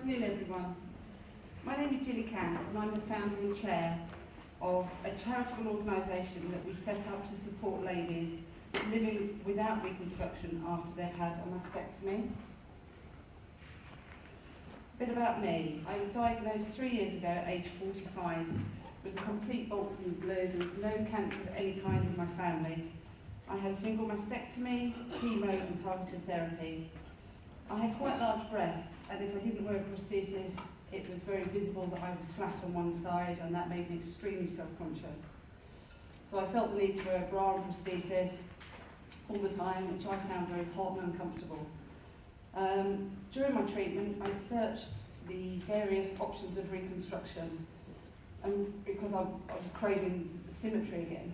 afternoon, everyone. My name is Gilly, Cant, and I'm the founder and chair of a charitable organisation that we set up to support ladies living without reconstruction after they've had a mastectomy. A bit about me. I was diagnosed 3 years ago at age 45. It was a complete bolt from the blue. There was no cancer of any kind in my family. I had a single mastectomy, chemo and targeted therapy. I had quite large breasts, and if I didn't wear a prosthesis, it was very visible that I was flat on one side, and that made me extremely self-conscious. So I felt the need to wear a bra and prosthesis all the time, which I found very hot and uncomfortable. During my treatment, I searched the various options of reconstruction, because I was craving symmetry again.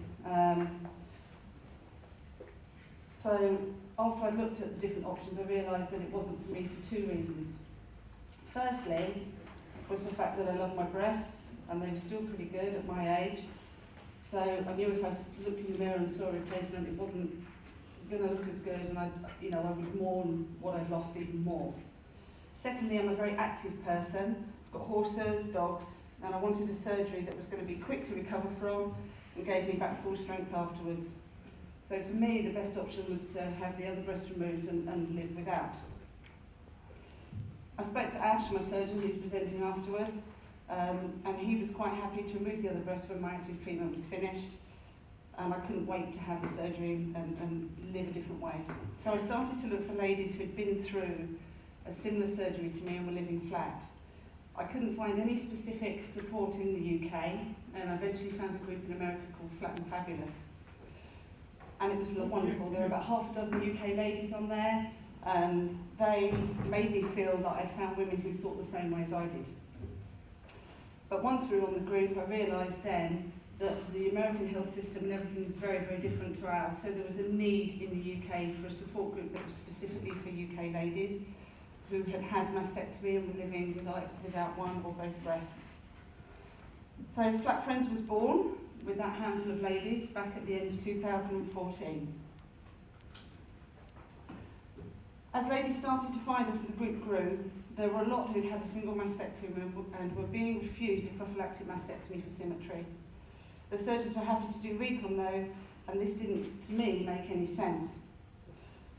So after I looked at the different options, I realised that it wasn't for me for two reasons. Firstly, was the fact that I love my breasts, and they were still pretty good at my age. So I knew if I looked in the mirror and saw a replacement, it wasn't going to look as good, and I would mourn what I'd lost even more. Secondly, I'm a very active person. I've got horses, dogs, and I wanted a surgery that was going to be quick to recover from and gave me back full strength afterwards. So for me, the best option was to have the other breast removed and live without. I spoke to Ash, my surgeon, who's presenting afterwards, and he was quite happy to remove the other breast when my active treatment was finished. And I couldn't wait to have the surgery and live a different way. So I started to look for ladies who'd been through a similar surgery to me and were living flat. I couldn't find any specific support in the UK, and I eventually found a group in America called Flat and Fabulous. And it was wonderful. There were about half a dozen UK ladies on there, and they made me feel that I'd found women who thought the same way as I did. But once we were on the group, I realised then that the American health system and everything is very, very different to ours. So there was a need in the UK for a support group that was specifically for UK ladies who had had mastectomy and were living without one or both breasts. So Flat Friends was born with that handful of ladies back at the end of 2014. As ladies started to find us and the group grew, there were a lot who'd had a single mastectomy and were being refused a prophylactic mastectomy for symmetry. The surgeons were happy to do recon though, and this didn't, to me, make any sense.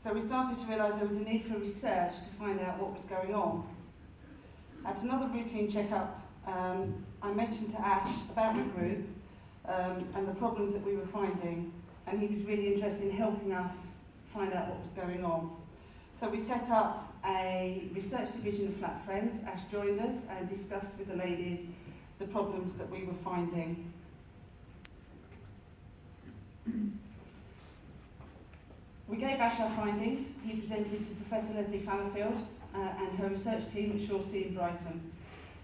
So we started to realise there was a need for research to find out what was going on. At another routine checkup, I mentioned to Ash about my group and the problems that we were finding, and he was really interested in helping us find out what was going on. So we set up a research division of Flat Friends. Ash joined us and discussed with the ladies the problems that we were finding. We gave Ash our findings. He presented to Professor Leslie Fallowfield and her research team at Shawsea in Brighton.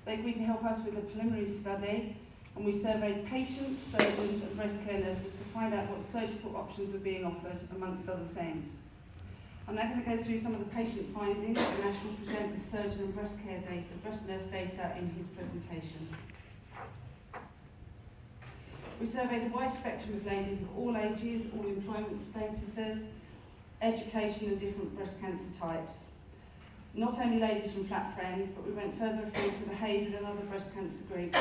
They agreed to help us with a preliminary study, and we surveyed patients, surgeons and breast care nurses to find out what surgical options were being offered, amongst other things. I'm now going to go through some of the patient findings, and Ash will present the surgeon and breast nurse data in his presentation. We surveyed a wide spectrum of ladies of all ages, all employment statuses, education and different breast cancer types. Not only ladies from Flat Friends, but we went further afield to the Haven and other breast cancer groups,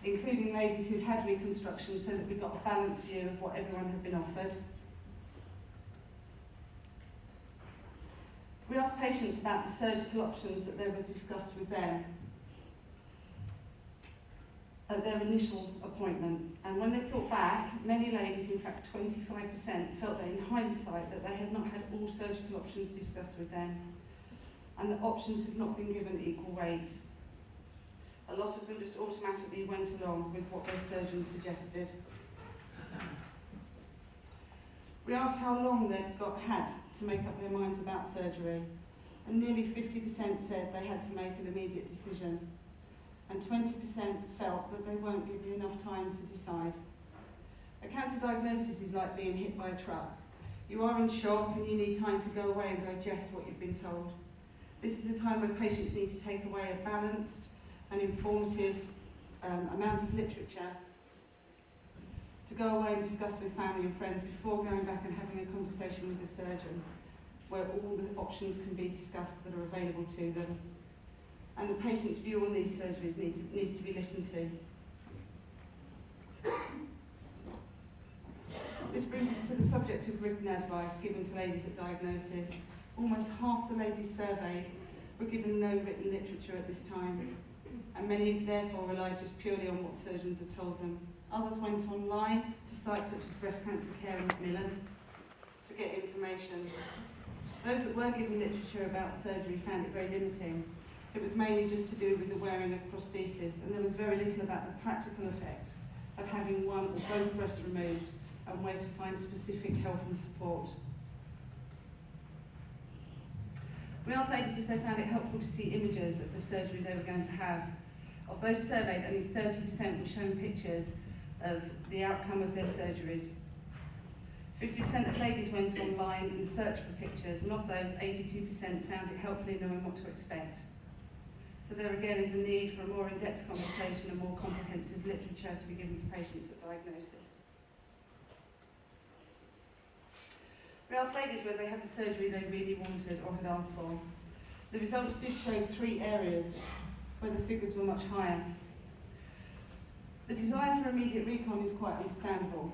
including ladies who'd had reconstruction, so that we got a balanced view of what everyone had been offered. We asked patients about the surgical options that they were discussed with them at their initial appointment. And when they thought back, many ladies, in fact 25%, felt that in hindsight that they had not had all surgical options discussed with them, and that options had not been given equal weight. A lot of them just automatically went along with what their surgeon suggested. We asked how long they'd had to make up their minds about surgery, and nearly 50% said they had to make an immediate decision, and 20% felt that they weren't given enough time to decide. A cancer diagnosis is like being hit by a truck. You are in shock and you need time to go away and digest what you've been told. This is a time where patients need to take away a balanced and informative amount of literature to go away and discuss with family and friends before going back and having a conversation with the surgeon, where all the options can be discussed that are available to them. and the patient's view on these surgeries needs to be listened to. This brings us to the subject of written advice given to ladies at diagnosis. Almost half the ladies surveyed were given no written literature at this time, and many therefore relied just purely on what surgeons had told them. Others went online to sites such as Breast Cancer Care and Macmillan to get information. Those that were given literature about surgery found it very limiting. It was mainly just to do with the wearing of prosthesis, and there was very little about the practical effects of having one or both breasts removed and where to find specific help and support. We asked ladies if they found it helpful to see images of the surgery they were going to have. Of those surveyed, only 30% were shown pictures of the outcome of their surgeries. 50% of ladies went online and searched for pictures, and of those, 82% found it helpful in knowing what to expect. So there again is a need for a more in-depth conversation and more comprehensive literature to be given to patients at diagnosis. We asked ladies whether they had the surgery they really wanted or had asked for. The results did show 3 areas where the figures were much higher. The desire for immediate recon is quite understandable.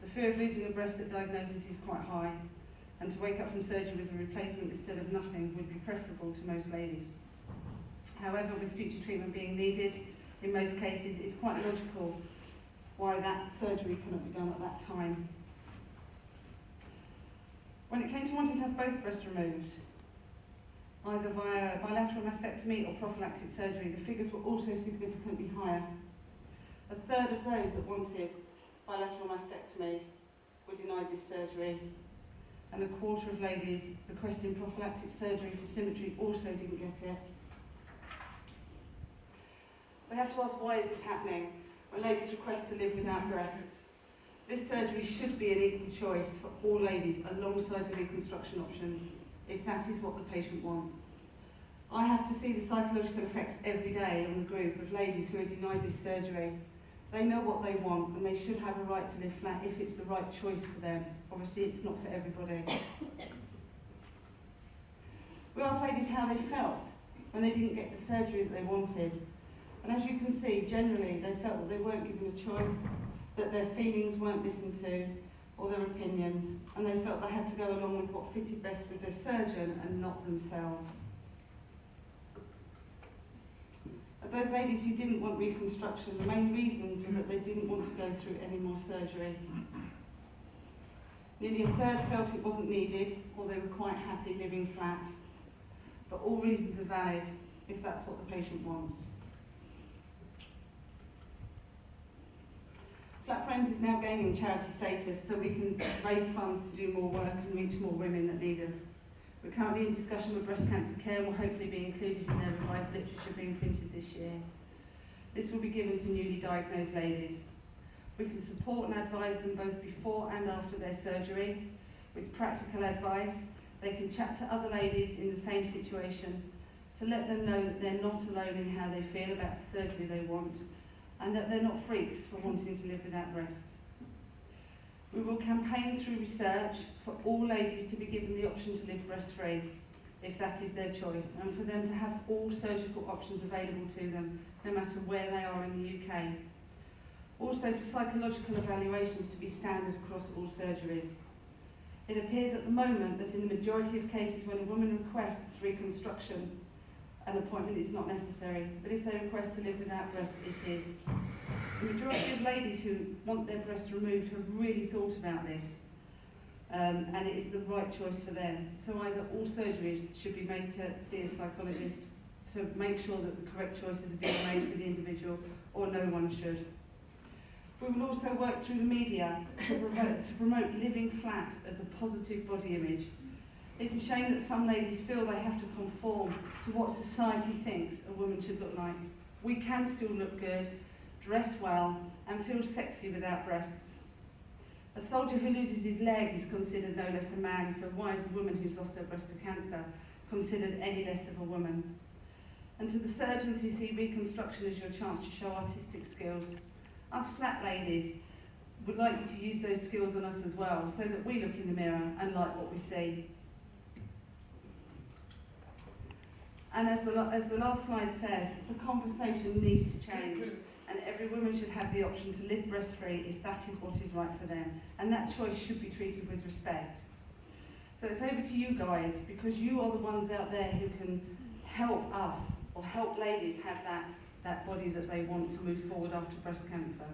The fear of losing a breast at diagnosis is quite high, and to wake up from surgery with a replacement instead of nothing would be preferable to most ladies. However, with future treatment being needed, in most cases it's quite logical why that surgery cannot be done at that time. When it came to wanting to have both breasts removed, either via bilateral mastectomy or prophylactic surgery, the figures were also significantly higher. A third of those that wanted bilateral mastectomy were denied this surgery, and a quarter of ladies requesting prophylactic surgery for symmetry also didn't get it. We have to ask, why is this happening when ladies request to live without breasts? This surgery should be an equal choice for all ladies alongside the reconstruction options, if that is what the patient wants. I have to see the psychological effects every day on the group of ladies who are denied this surgery. They know what they want, and they should have a right to live flat if it's the right choice for them. Obviously, it's not for everybody. We asked ladies how they felt when they didn't get the surgery that they wanted. And as you can see, generally, they felt that they weren't given a choice, that their feelings weren't listened to, or their opinions, and they felt they had to go along with what fitted best with their surgeon and not themselves. Of those ladies who didn't want reconstruction, the main reasons were that they didn't want to go through any more surgery. Nearly a third felt it wasn't needed, or they were quite happy living flat. But all reasons are valid if that's what the patient wants. Flat Friends is now gaining charity status, so we can raise funds to do more work and reach more women that need us. We're currently in discussion with Breast Cancer Care and will hopefully be included in their revised literature being printed this year. This will be given to newly diagnosed ladies. We can support and advise them both before and after their surgery. With practical advice, they can chat to other ladies in the same situation to let them know that they're not alone in how they feel about the surgery they want, and that they're not freaks for wanting to live without breasts. We will campaign through research for all ladies to be given the option to live breast-free, if that is their choice, and for them to have all surgical options available to them, no matter where they are in the UK. Also for psychological evaluations to be standard across all surgeries. It appears at the moment that in the majority of cases when a woman requests reconstruction, an appointment is not necessary, but if they request to live without breasts, it is. The majority of ladies who want their breasts removed have really thought about this, and it is the right choice for them. So either all surgeries should be made to see a psychologist to make sure that the correct choices are being made for the individual, or no one should. We will also work through the media to promote living flat as a positive body image. It's a shame that some ladies feel they have to conform to what society thinks a woman should look like. We can still look good, dress well, and feel sexy without breasts. A soldier who loses his leg is considered no less a man, so why is a woman who's lost her breast to cancer considered any less of a woman? And to the surgeons who see reconstruction as your chance to show artistic skills, us flat ladies would like you to use those skills on us as well, so that we look in the mirror and like what we see. And as the last slide says, the conversation needs to change, and every woman should have the option to live breast-free if that is what is right for them, and that choice should be treated with respect. So it's over to you guys, because you are the ones out there who can help us, or help ladies have that body that they want to move forward after breast cancer.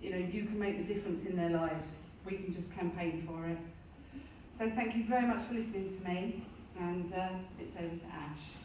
You know, you can make the difference in their lives. We can just campaign for it. So thank you very much for listening to me, and it's over to Ash.